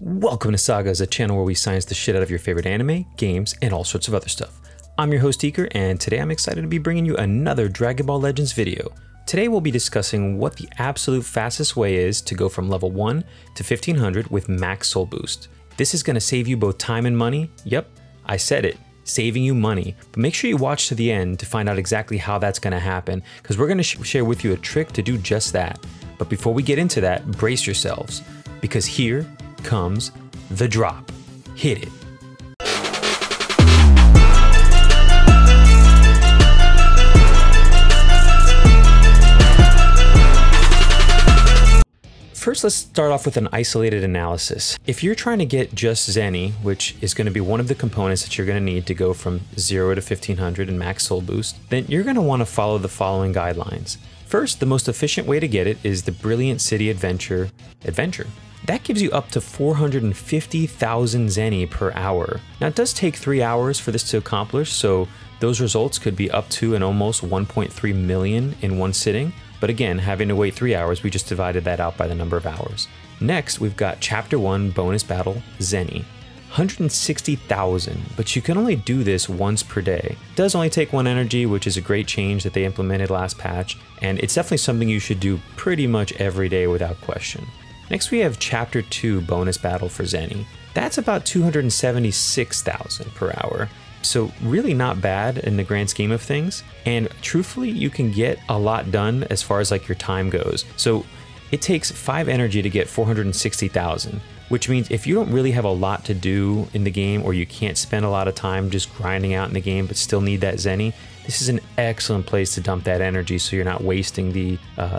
Welcome to SAGAS, a channel where we science the shit out of your favorite anime, games, and all sorts of other stuff. I'm your host Eker, and today I'm excited to be bringing you another Dragon Ball Legends video. Today we'll be discussing what the absolute fastest way is to go from level 1 to 1500 with max soul boost. This is going to save you both time and money. Yep, I said it, saving you money. But make sure you watch to the end to find out exactly how that's going to happen, because we're going to share with you a trick to do just that. But before we get into that, brace yourselves, because here comes the drop. Hit it. First, let's start off with an isolated analysis. If you're trying to get just Zenny, which is going to be one of the components that you're going to need to go from 0 to 1500 in max soul boost, then you're going to want to follow the following guidelines. First, the most efficient way to get it is the Brilliant City Adventure. That gives you up to 450,000 Zenny per hour. Now, it does take 3 hours for this to accomplish, so those results could be up to and almost 1.3 million in one sitting. But again, having to wait 3 hours, we just divided that out by the number of hours. Next, we've got Chapter 1 Bonus Battle Zenny. 160,000, but you can only do this once per day. It does only take 1 energy, which is a great change that they implemented last patch, and it's definitely something you should do pretty much every day without question. Next, we have Chapter 2 Bonus Battle for Zenny. That's about 276,000 per hour. So really not bad in the grand scheme of things. And truthfully, you can get a lot done as far as like your time goes. So it takes 5 energy to get 460,000, which means if you don't really have a lot to do in the game, or you can't spend a lot of time just grinding out in the game but still need that Zenny, this is an excellent place to dump that energy so you're not wasting the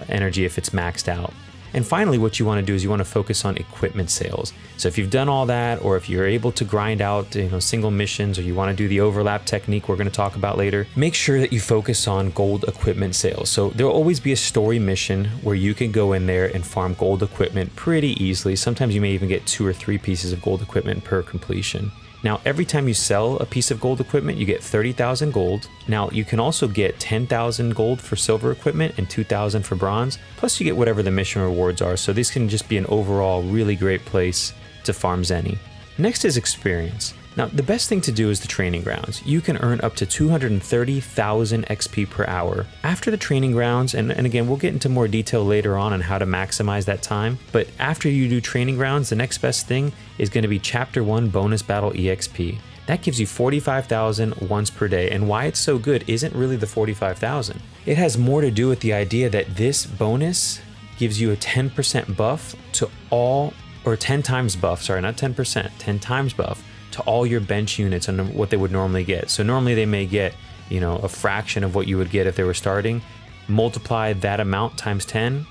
energy if it's maxed out. And finally, what you want to do is you want to focus on equipment sales. So if you've done all that, or if you're able to grind out, single missions, or you want to do the overlap technique we're going to talk about later, make sure that you focus on gold equipment sales. So there'll always be a story mission where you can go in there and farm gold equipment pretty easily. Sometimes you may even get 2 or 3 pieces of gold equipment per completion. Now, every time you sell a piece of gold equipment, you get 30,000 gold. Now, you can also get 10,000 gold for silver equipment and 2,000 for bronze. Plus, you get whatever the mission rewards are. So this can just be an overall really great place to farm Zenny. Next is experience. Now, the best thing to do is the training grounds. You can earn up to 230,000 XP per hour. After the training grounds, and again, we'll get into more detail later on how to maximize that time, but after you do training grounds, the next best thing is going to be Chapter 1 Bonus Battle EXP. That gives you 45,000 once per day, and why it's so good isn't really the 45,000. It has more to do with the idea that this bonus gives you a 10% buff to all, or 10 times buff, sorry, not 10%, 10 times buff to all your bench units and what they would normally get. So normally they may get, a fraction of what you would get if they were starting. Multiply that amount times 10,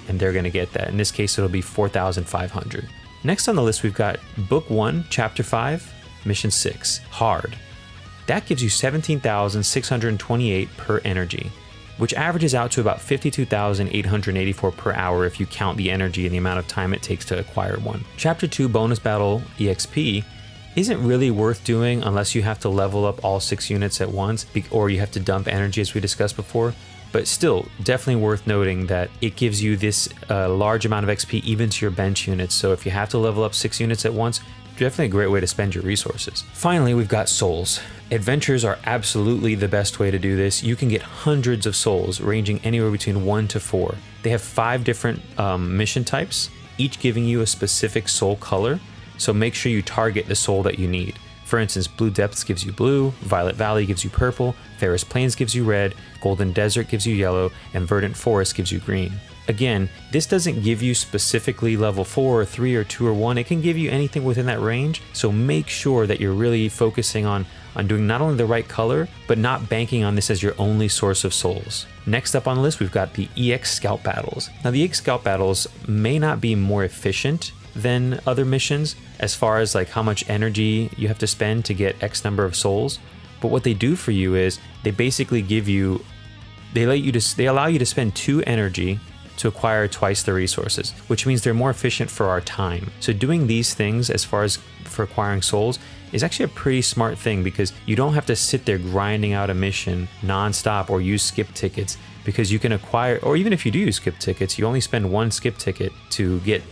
and they're going to get that. In this case, it'll be 4,500. Next on the list, we've got Book 1, Chapter 5, Mission 6, Hard. That gives you 17,628 per energy, which averages out to about 52,884 per hour if you count the energy and the amount of time it takes to acquire one. Chapter 2 Bonus Battle EXP isn't really worth doing unless you have to level up all 6 units at once, or you have to dump energy as we discussed before. But still, definitely worth noting that it gives you this large amount of XP even to your bench units. So if you have to level up 6 units at once, definitely a great way to spend your resources. Finally, we've got souls. Adventures are absolutely the best way to do this. You can get hundreds of souls, ranging anywhere between 1 to 4. They have 5 different mission types, each giving you a specific soul color. So make sure you target the soul that you need. For instance, Blue Depths gives you blue, Violet Valley gives you purple, Ferris Plains gives you red, Golden Desert gives you yellow, and Verdant Forest gives you green. Again, this doesn't give you specifically level 4 or 3 or 2 or 1. It can give you anything within that range. So make sure that you're really focusing on doing not only the right color, but not banking on this as your only source of souls. Next up on the list, we've got the EX Scout Battles. Now, the EX Scout Battles may not be more efficient than other missions as far as like how much energy you have to spend to get X number of souls, but what they do for you is they basically they allow you to spend 2 energy to acquire twice the resources, which means they're more efficient for our time. So doing these things as far as for acquiring souls is actually a pretty smart thing, because you don't have to sit there grinding out a mission non-stop or use skip tickets, because you can acquire, or even if you do use skip tickets, you only spend 1 skip ticket to get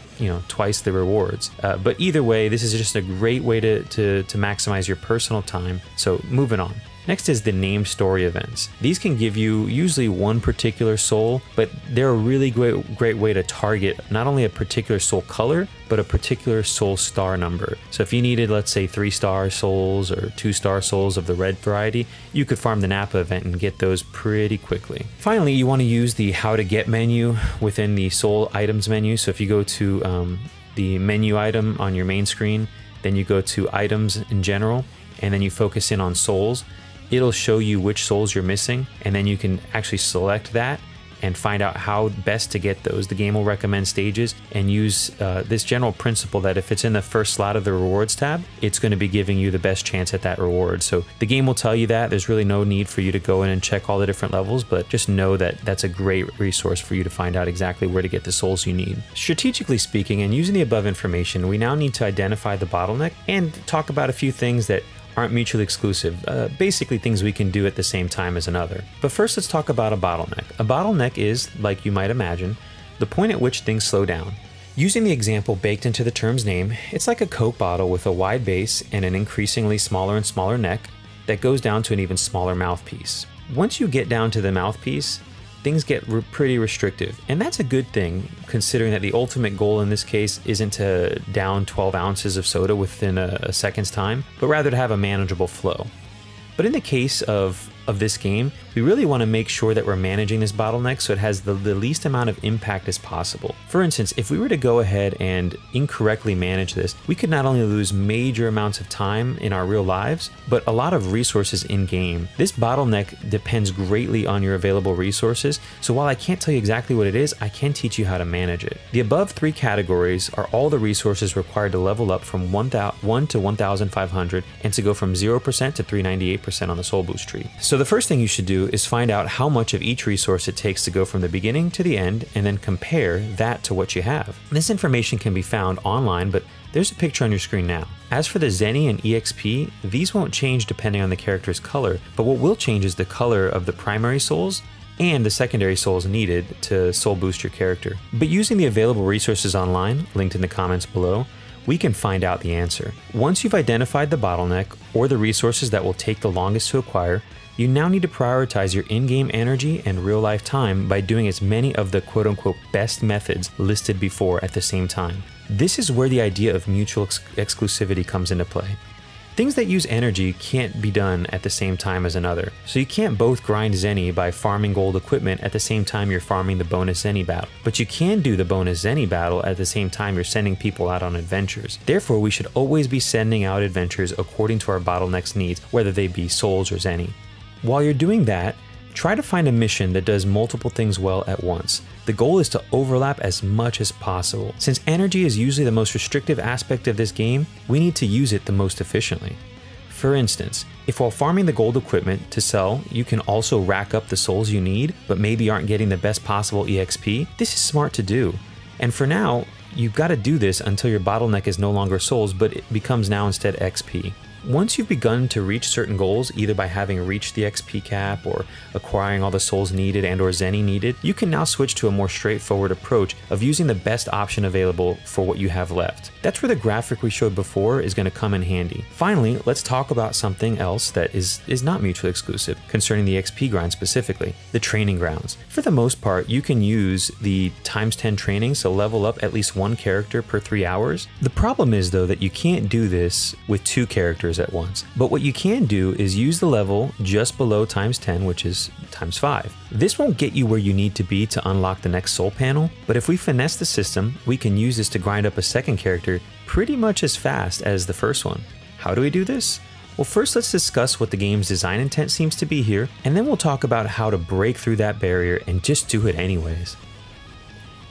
twice the rewards. But either way, this is just a great way to maximize your personal time. So moving on. Next is the named story events. These can give you usually one particular soul, but they're a really great way to target not only a particular soul color, but a particular soul star number. So if you needed, let's say 3-star souls or 2-star souls of the red variety, you could farm the Napa event and get those pretty quickly. Finally, you want to use the how to get menu within the soul items menu. So if you go to the menu item on your main screen, then you go to items in general, and then you focus in on souls. It'll show you which souls you're missing, and then you can actually select that and find out how best to get those. The game will recommend stages and use this general principle that if it's in the first slot of the rewards tab, it's going to be giving you the best chance at that reward. So the game will tell you that. There's really no need for you to go in and check all the different levels, but just know that that's a great resource for you to find out exactly where to get the souls you need. Strategically speaking, and using the above information, we now need to identify the bottleneck and talk about a few things that aren't mutually exclusive, basically things we can do at the same time as another. But first, let's talk about a bottleneck. A bottleneck is, like you might imagine, the point at which things slow down. Using the example baked into the term's name, it's like a Coke bottle with a wide base and an increasingly smaller and smaller neck that goes down to an even smaller mouthpiece. Once you get down to the mouthpiece, things get pretty restrictive, and that's a good thing considering that the ultimate goal in this case isn't to down 12 ounces of soda within a second's time, but rather to have a manageable flow. But in the case of this game, we really want to make sure that we're managing this bottleneck so it has the least amount of impact as possible. For instance, if we were to go ahead and incorrectly manage this, we could not only lose major amounts of time in our real lives, but a lot of resources in-game. This bottleneck depends greatly on your available resources, so while I can't tell you exactly what it is, I can teach you how to manage it. The above 3 categories are all the resources required to level up from 1 to 1,500 and to go from 0% to 398% on the soul boost tree. So the first thing you should do is find out how much of each resource it takes to go from the beginning to the end, and then compare that to what you have. This information can be found online, but there's a picture on your screen now. As for the Zenny and EXP, these won't change depending on the character's color, but what will change is the color of the primary souls and the secondary souls needed to soul boost your character. But using the available resources online, linked in the comments below, we can find out the answer. Once you've identified the bottleneck or the resources that will take the longest to acquire, you now need to prioritize your in-game energy and real-life time by doing as many of the quote-unquote best methods listed before at the same time. This is where the idea of mutual exclusivity comes into play. Things that use energy can't be done at the same time as another, so you can't both grind Zenny by farming gold equipment at the same time you're farming the bonus Zenny battle, but you can do the bonus Zenny battle at the same time you're sending people out on adventures. Therefore, we should always be sending out adventures according to our bottleneck's needs, whether they be souls or Zenny. While you're doing that, try to find a mission that does multiple things well at once. The goal is to overlap as much as possible. Since energy is usually the most restrictive aspect of this game, we need to use it the most efficiently. For instance, if while farming the gold equipment to sell, you can also rack up the souls you need, but maybe aren't getting the best possible EXP, this is smart to do. And for now, you've got to do this until your bottleneck is no longer souls, but it becomes now instead XP. Once you've begun to reach certain goals, either by having reached the XP cap or acquiring all the souls needed and or Zenny needed, you can now switch to a more straightforward approach of using the best option available for what you have left. That's where the graphic we showed before is going to come in handy. Finally, let's talk about something else that is not mutually exclusive concerning the XP grind specifically, the training grounds. For the most part, you can use the ×10 trainings to level up at least one character per 3 hours. The problem is though that you can't do this with 2 characters at once. But what you can do is use the level just below ×10, which is ×5. This won't get you where you need to be to unlock the next soul panel, but if we finesse the system, we can use this to grind up a second character pretty much as fast as the first one. How do we do this? Well, first let's discuss what the game's design intent seems to be here, and then we'll talk about how to break through that barrier and just do it anyways.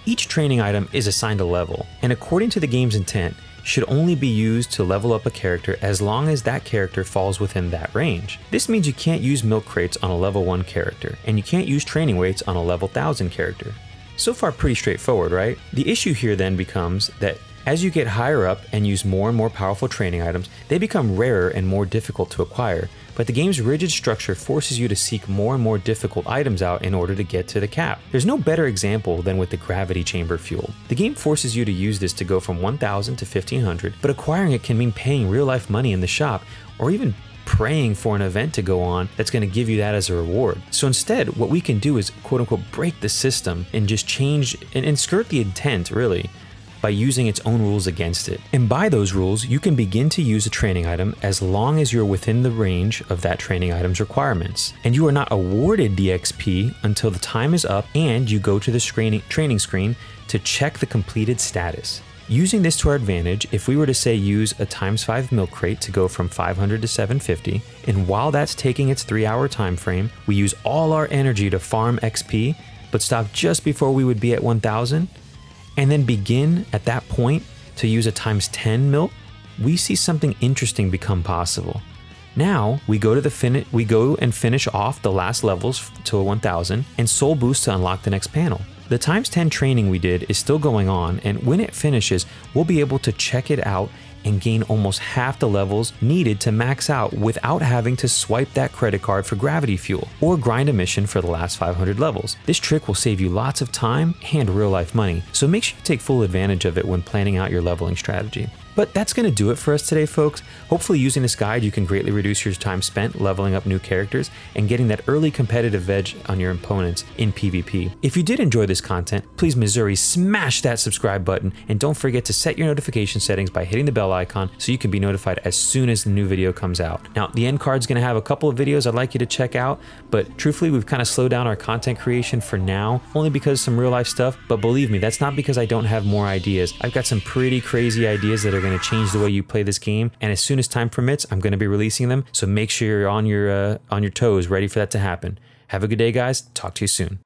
Each training item is assigned a level, and according to the game's intent, should only be used to level up a character as long as that character falls within that range. This means you can't use milk crates on a level 1 character, and you can't use training weights on a level 1000 character. So far pretty straightforward, right? The issue here then becomes that As you get higher up and use more and more powerful training items, they become rarer and more difficult to acquire, but the game's rigid structure forces you to seek more and more difficult items out in order to get to the cap. There's no better example than with the gravity chamber fuel. The game forces you to use this to go from 1000 to 1500, but acquiring it can mean paying real life money in the shop, or even praying for an event to go on that's going to give you that as a reward. So instead, what we can do is quote unquote break the system and just change and skirt the intent really by using its own rules against it. And by those rules, you can begin to use a training item as long as you're within the range of that training item's requirements. And you are not awarded the XP until the time is up and you go to the training screen to check the completed status. Using this to our advantage, if we were to say use a ×5 milk crate to go from 500 to 750, and while that's taking its 3-hour time frame, we use all our energy to farm XP, but stop just before we would be at 1000, and then begin at that point to use a ×10 milk, we see something interesting become possible. Now we go and finish off the last levels to 1000 and soul boost to unlock the next panel. The ×10 training we did is still going on, and when it finishes, we'll be able to check it out and gain almost half the levels needed to max out without having to swipe that credit card for gravity fuel or grind a mission for the last 500 levels. This trick will save you lots of time and real life money, so make sure you take full advantage of it when planning out your leveling strategy. But that's going to do it for us today, folks. Hopefully using this guide, you can greatly reduce your time spent leveling up new characters and getting that early competitive edge on your opponents in PvP. If you did enjoy this content, please Missouri smash that subscribe button, and don't forget to set your notification settings by hitting the bell icon so you can be notified as soon as the new video comes out. Now, the end card's going to have a couple of videos I'd like you to check out, but truthfully, we've kind of slowed down our content creation for now, only because of some real life stuff, but believe me, that's not because I don't have more ideas. I've got some pretty crazy ideas that are going to change the way you play this game, and as soon as time permits, I'm going to be releasing them, so make sure you're on your toes ready for that to happen. Have a good day, guys. Talk to you soon.